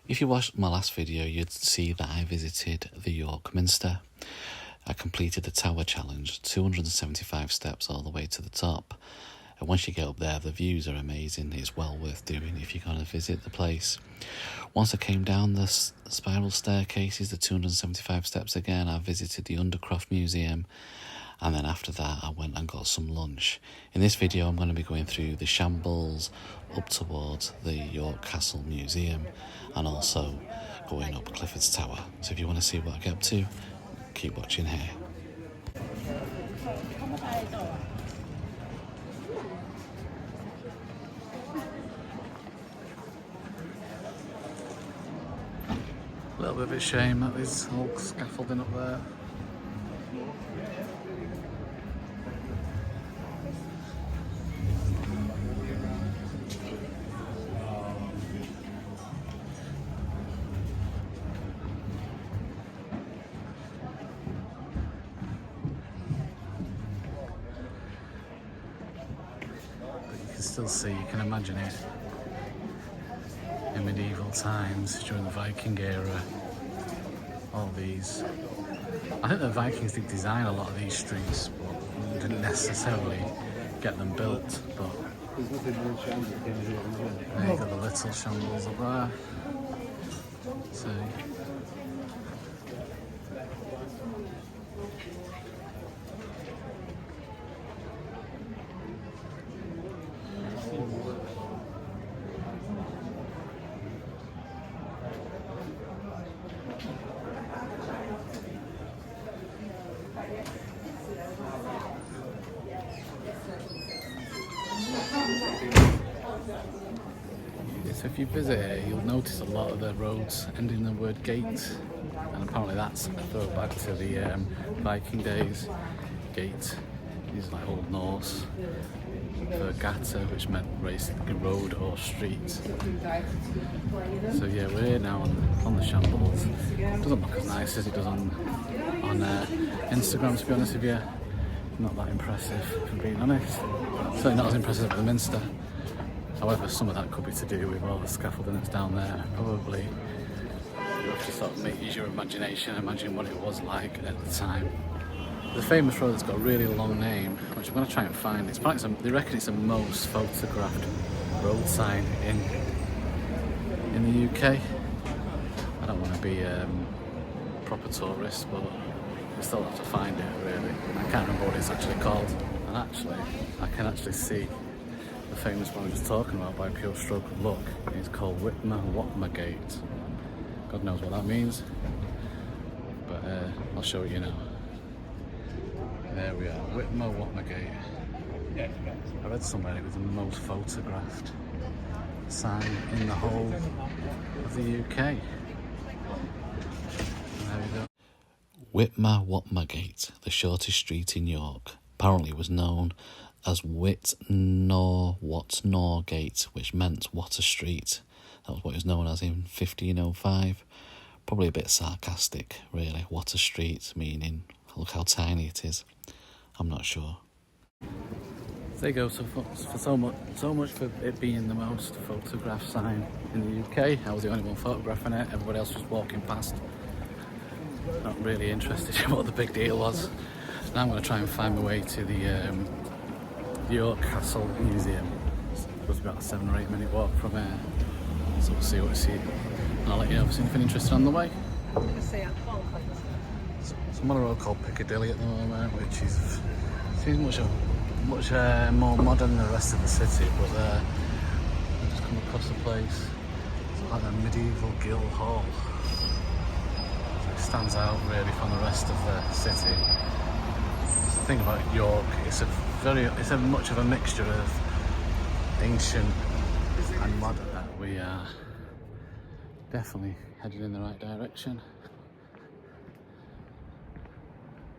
If you watched my last video, you'd see that I visited the York Minster. I completed the tower challenge, 275 steps all the way to the top. And once you get up there, the views are amazing. It's well worth doing if you're going to visit the place. Once I came down the spiral staircases, the 275 steps again, I visited the Undercroft Museum. And then after that, I went and got some lunch. In this video, I'm going to be going through the Shambles up towards the York Castle Museum and also going up Clifford's Tower. So if you want to see what I get up to, keep watching here. A little bit of a shame that there's all scaffolding up there. Still see, you can imagine it in medieval times during the Viking era. All these, I think the Vikings did design a lot of these streets, but didn't necessarily get them built. But there you got the little shambles up there. See. So if you visit here, you'll notice a lot of the roads end in the word gate, and apparently that's a throwback to the Viking days. Gate is like Old Norse for gata, which meant racing road or street. So yeah, we're here now on the Shambles. It doesn't look as nice as it does on Instagram, to be honest with you. Not that impressive, if I'm being honest. Certainly not as impressive as the Minster. However, some of that could be to do with all the scaffolding that's down there. Probably you have to sort of use your imagination, imagine what it was like at the time. The famous road that's got a really long name, which I'm going to try and find. It's probably they reckon it's the most photographed road sign in the UK. I don't want to be a proper tourist, but we still have to find it really. I can't remember what it's actually called. And actually, I can actually see the famous one I was talking about by pure stroke of luck. It's called Watma Gate. God knows what that means, but I'll show you now. There we are, Watma Gate. I read somewhere it was the most photographed sign in the whole of the UK. And there we go. Watma Gate, the shortest street in York, apparently was known as Watnor Gate, which meant Water Street. That was what it was known as in 1505. Probably a bit sarcastic, really. Water Street, meaning look how tiny it is. I'm not sure. There you go. So much for it being the most photographed sign in the UK. I was the only one photographing it. Everybody else was walking past. Not really interested in what the big deal was. Now I'm going to try and find my way to the York Castle Museum. It's supposed to be about a 7 or 8 minute walk from here. So we'll see what we see. And I'll let you know if there's anything interesting on the way. So I'm on a road called Piccadilly at the moment, which seems much more modern than the rest of the city, but I've just come across a place. It's like a medieval guild hall. So it stands out really from the rest of the city. The thing about York, it's a much of a mixture of ancient and modern. We are definitely headed in the right direction.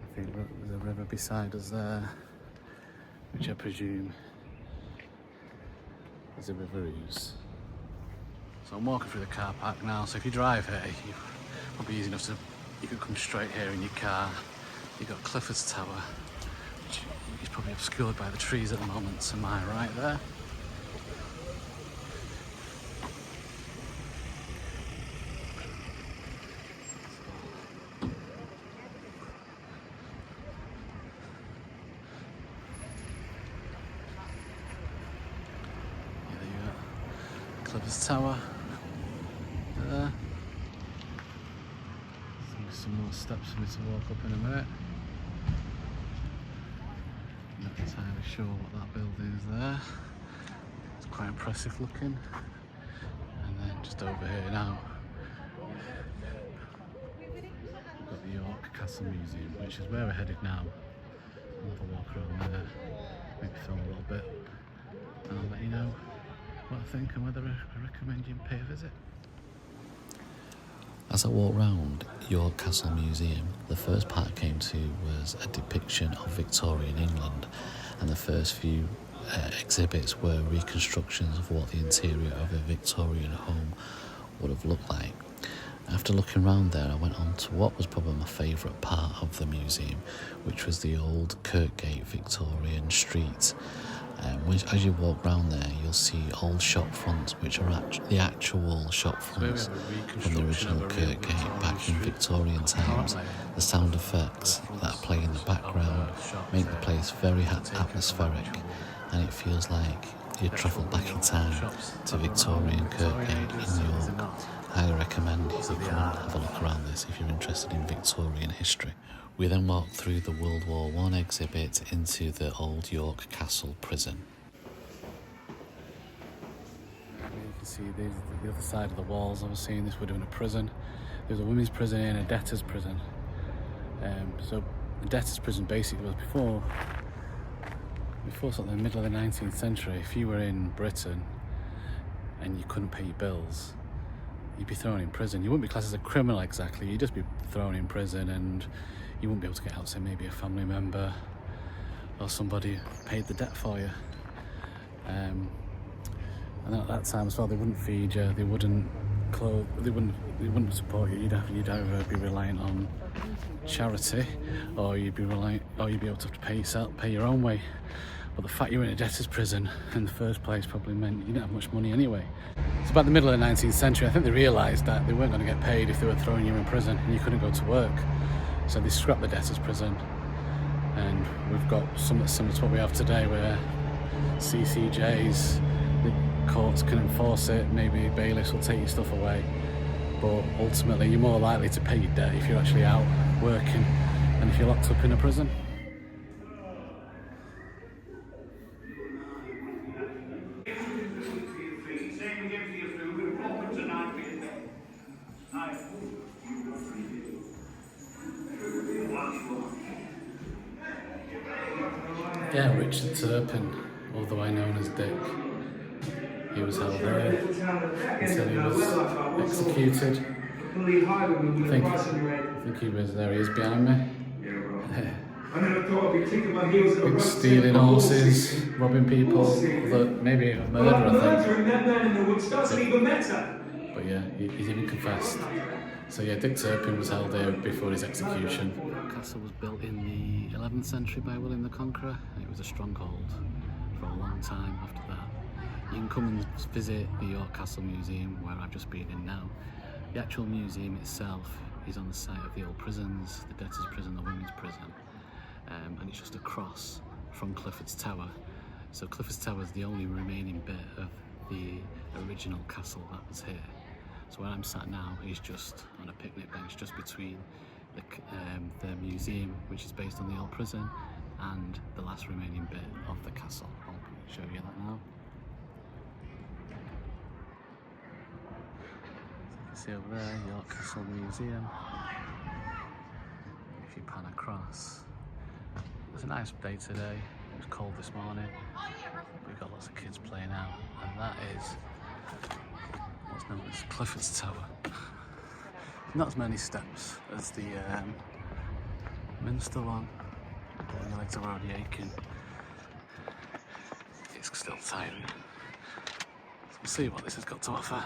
I think there's a river beside us there, which I presume is the River Ouse. So I'm walking through the car park now, so if you drive here, you're probably easy enough to, you can come straight here in your car. You've got Clifford's Tower, which is probably obscured by the trees at the moment, to my right there. Clifford's Tower there. Some more steps for me to walk up in a minute. Not entirely sure what that building is there. It's quite impressive looking. And then just over here now, we've got the York Castle Museum, which is where we're headed now. I'll have a walk around there, maybe film a little bit, and I'll let you know what I think and whether I recommend you pay a visit. As I walked round York Castle Museum, the first part I came to was a depiction of Victorian England, and the first few exhibits were reconstructions of what the interior of a Victorian home would have looked like. After looking around there, I went on to what was probably my favourite part of the museum, which was the old Kirkgate Victorian street. Which, as you walk round there, you'll see old shop fronts, which are the actual shop fronts from the original Kirkgate back in Victorian times. The sound effects that play in the background make the place very atmospheric, and it feels like you've travelled back in time to Victorian Kirkgate in York. I highly recommend you come and have a look around this if you're interested in Victorian history. We then walked through the World War I exhibit into the old York Castle prison. You can see the other side of the walls. Obviously, in this we're doing a prison. There's a women's prison and a debtor's prison. So the debtor's prison basically was before sort of the middle of the 19th century. If you were in Britain and you couldn't pay your bills, you'd be thrown in prison. You wouldn't be classed as a criminal exactly, you'd just be thrown in prison, and you wouldn't be able to get out. So maybe a family member or somebody paid the debt for you. And at that time as well, they wouldn't feed you, they wouldn't clothe, they wouldn't support you. You'd either be reliant on charity, or you'd be able to pay your own way. But the fact you were in a debtor's prison in the first place probably meant you didn't have much money anyway. It's about the middle of the 19th century. I think they realised that they weren't going to get paid if they were throwing you in prison and you couldn't go to work. So they scrapped the debtor's prison, and we've got something similar to what we have today, where CCJs, the courts can enforce it, maybe bailiffs will take your stuff away, but ultimately you're more likely to pay your debt if you're actually out working than if you're locked up in a prison. Yeah, Richard Turpin, otherwise known as Dick. He was held there until he was executed. I think he was there. He is behind me. Stealing horses, robbing people, maybe a murder, I think. But yeah, he's even confessed. So yeah, Dick Turpin was held there before his execution. The castle was built in the 11th century by William the Conqueror, and it was a stronghold for a long time after that. You can come and visit the York Castle Museum, where I've just been in now. The actual museum itself is on the site of the old prisons, the debtor's prison, the women's prison, and it's just across from Clifford's Tower. So Clifford's Tower is the only remaining bit of the original castle that was here. So where I'm sat now is just on a picnic bench, just between the museum, which is based on the old prison, and the last remaining bit of the castle. I'll show you that now. So you can see over there, York Castle Museum. If you pan across, it was a nice day today. It was cold this morning. We've got lots of kids playing out, and that is what's known as Clifford's Tower. Not as many steps as the Minster one. Your legs are already aching. It's still tiring. So we'll see what this has got to offer.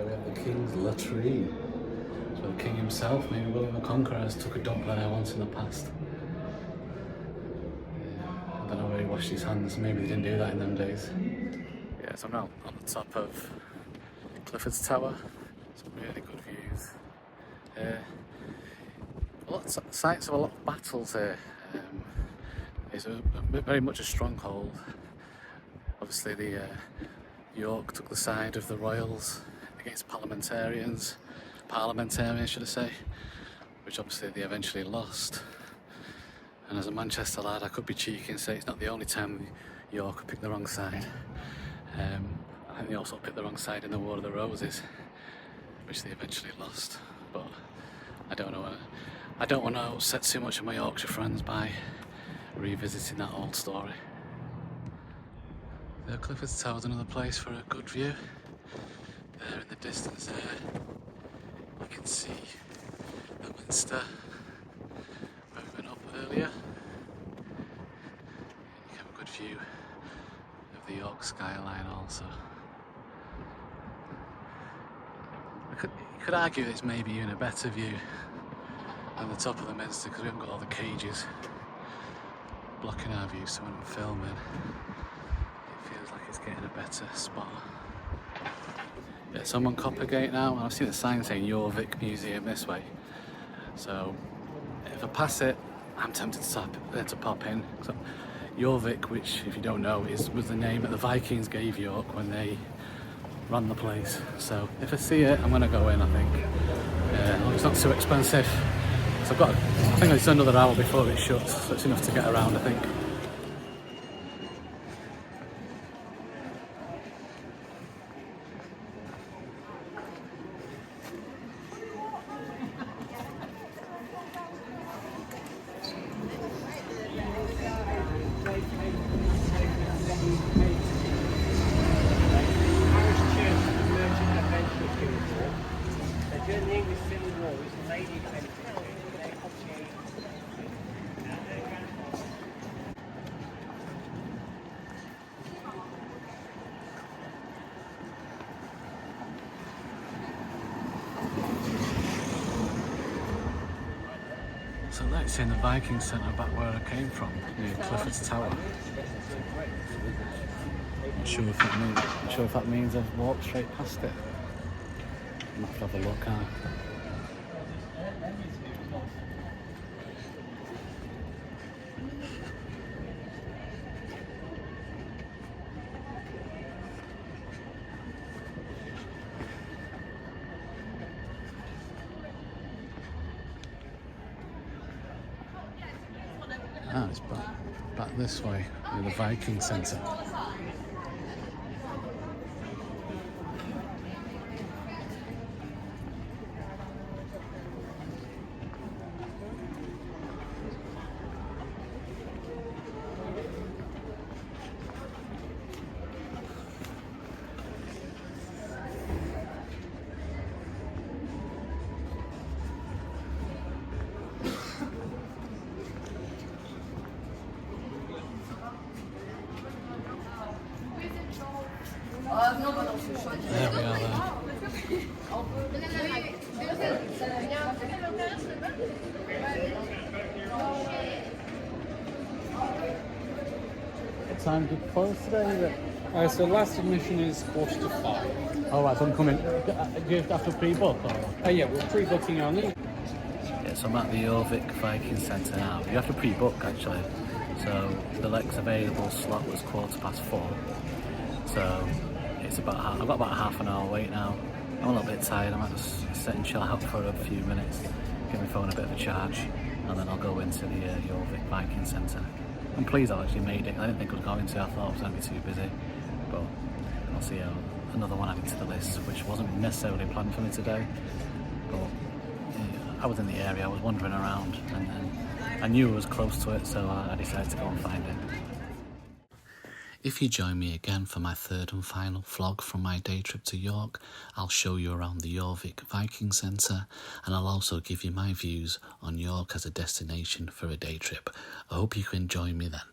We have the King's latrine. So the king himself, maybe William the Conqueror, has took a dump there once in the past. I don't know where he washed his hands, maybe they didn't do that in them days. Yeah, so I'm now on the top of Clifford's Tower. Some really good views. A lot of sites of a lot of battles here. It's very much a stronghold. Obviously the York took the side of the royals against parliamentarians should I say, which obviously they eventually lost. And as a Manchester lad, I could be cheeky and say it's not the only time the York picked the wrong side. I think they also picked the wrong side in the War of the Roses, which they eventually lost. But I don't want to upset too much of my Yorkshire friends by revisiting that old story. The Clifford's Tower is another place for a good view. There in the distance there, you can see the Minster where we went up earlier. You have a good view of the York skyline also. You could argue it's maybe even a better view than the top of the Minster because we haven't got all the cages blocking our view, so when I'm filming it feels like it's getting a better spot. Yeah, so I'm on Coppergate now and I've seen a sign saying York Museum this way, so if I pass it I'm tempted to pop in. So York, which if you don't know was the name that the Vikings gave York when they ran the place, so if I see it I'm going to go in, I think. It's not too expensive, so I think it's another hour before it shuts, so it's enough to get around I think. So that's in the Viking Centre back where I came from, near Clifford's Tower. Not sure if that means I've walked straight past it. I might have to have a look at. It's back this way, near the Viking Centre. There we are there. What time did you close today? So last admission is 4:45. Oh, right, so I'm coming. Do you have to pre-book? Or? Yeah, we're pre-booking only. Yeah, so I'm at the York Viking Centre now. You have to pre-book actually. So the next available slot was 4:15. So it's I've got about half an hour wait now. I'm a little bit tired. I might just sit and chill out for a few minutes, give my phone a bit of a charge, and then I'll go into the York Viking Centre. I'm pleased I actually made it. I didn't think I was going to. I thought I was going to be too busy, but I'll see another one added to the list, which wasn't necessarily planned for me today. But yeah, I was in the area. I was wandering around, and I knew I was close to it, so I decided to go and find it. If you join me again for my third and final vlog from my day trip to York, I'll show you around the York Viking Centre, and I'll also give you my views on York as a destination for a day trip. I hope you can join me then.